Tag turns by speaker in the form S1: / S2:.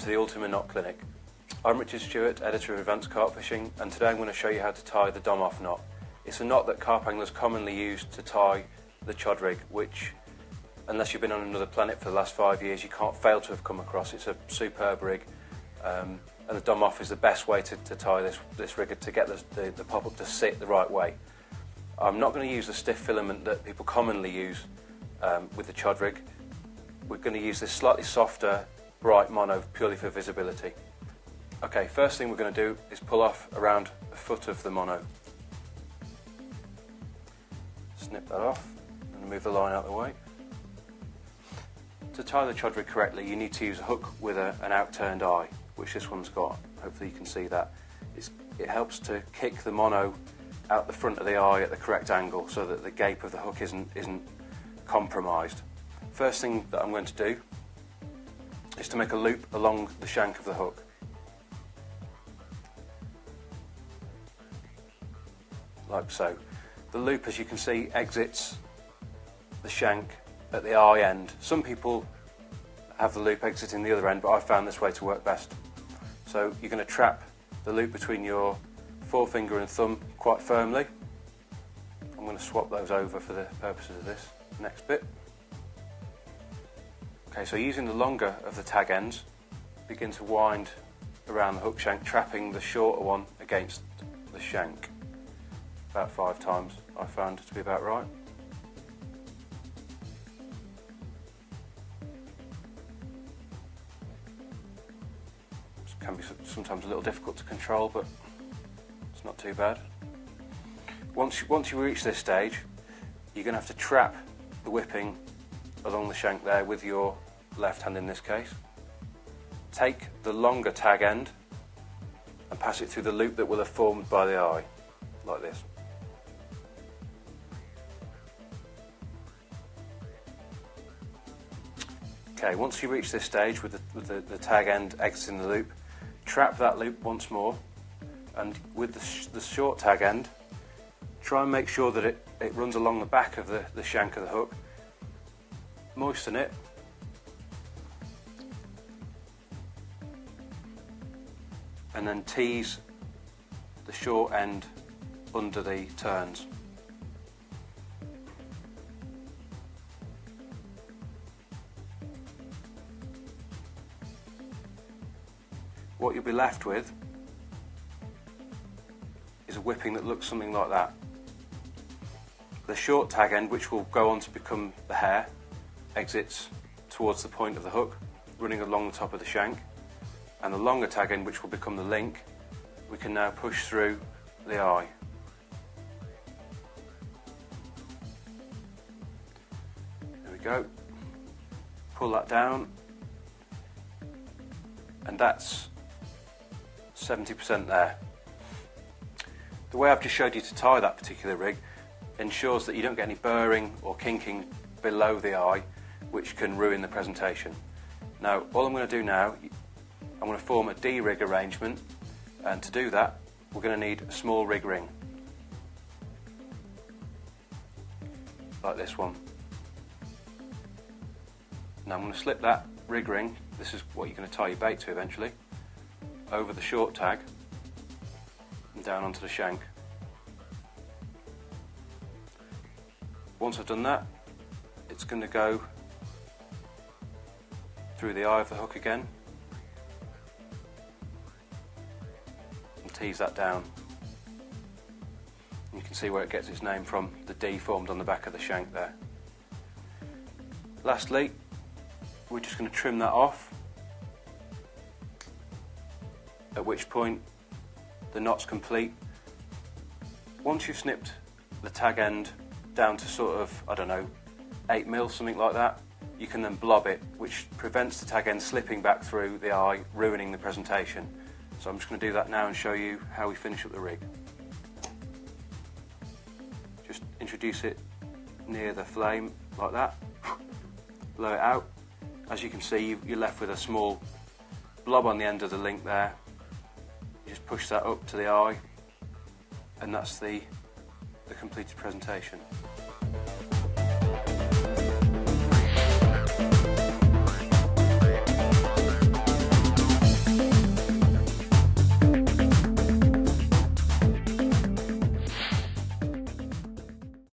S1: the Ultima Knot Clinic. I'm Richard Stewart, editor of Advanced Carp Fishing, and today I'm going to show you how to tie the Domhof knot. It's a knot that carp anglers commonly use to tie the chod rig, which, unless you've been on another planet for the last 5 years, you can't fail to have come across. It's a superb rig, and the Domhof is the best way to tie this rig to get the pop-up to sit the right way. I'm not going to use the stiff filament that people commonly use with the chod rig. We're going to use this slightly softer, bright mono purely for visibility. Okay, first thing we're going to do is pull off around a foot of the mono. Snip that off and move the line out of the way. To tie the chod rig correctly, you need to use a hook with an outturned eye, which this one's got. Hopefully you can see that. It helps to kick the mono out the front of the eye at the correct angle so that the gape of the hook isn't compromised. First thing that I'm going to do is to make a loop along the shank of the hook. Like so. The loop, as you can see, exits the shank at the eye end. Some people have the loop exiting the other end, but I found this way to work best. So you're going to trap the loop between your forefinger and thumb quite firmly. I'm going to swap those over for the purposes of this next bit. Okay, so using the longer of the tag ends, begin to wind around the hook shank, trapping the shorter one against the shank. About 5 times I found to be about right. This can be sometimes a little difficult to control, but it's not too bad. Once you reach this stage, you're going to have to trap the whipping along the shank there with your left hand in this case. Take the longer tag end and pass it through the loop that will have formed by the eye, like this. Okay, once you reach this stage with the tag end exiting the loop, trap that loop once more, and with the short tag end, try and make sure that it runs along the back of the shank of the hook. Moisten it, and then tease the short end under the turns. What you'll be left with is a whipping that looks something like that. The short tag end, which will go on to become the hair, exits towards the point of the hook, running along the top of the shank, and the longer tag end, which will become the link, we can now push through the eye. There we go. Pull that down, and that's 70% there. The way I've just showed you to tie that particular rig ensures that you don't get any burring or kinking below the eye, which can ruin the presentation. Now, all I'm going to do now, I'm going to form a D-rig arrangement, and to do that we're going to need a small rig ring, like this one. Now I'm going to slip that rig ring, this is what you're going to tie your bait to eventually, over the short tag and down onto the shank. Once I've done that, it's going to go through the eye of the hook again and tease that down. You can see where it gets its name from, the D formed on the back of the shank there. Lastly, we're just going to trim that off, at which point the knot's complete. Once you've snipped the tag end down to sort of, I don't know, 8 mil, something like that, you can then blob it, which prevents the tag end slipping back through the eye, ruining the presentation. So I'm just going to do that now and show you how we finish up the rig. Just introduce it near the flame like that, blow it out. As you can see, you're left with a small blob on the end of the link there. You just push that up to the eye, and that's the completed presentation.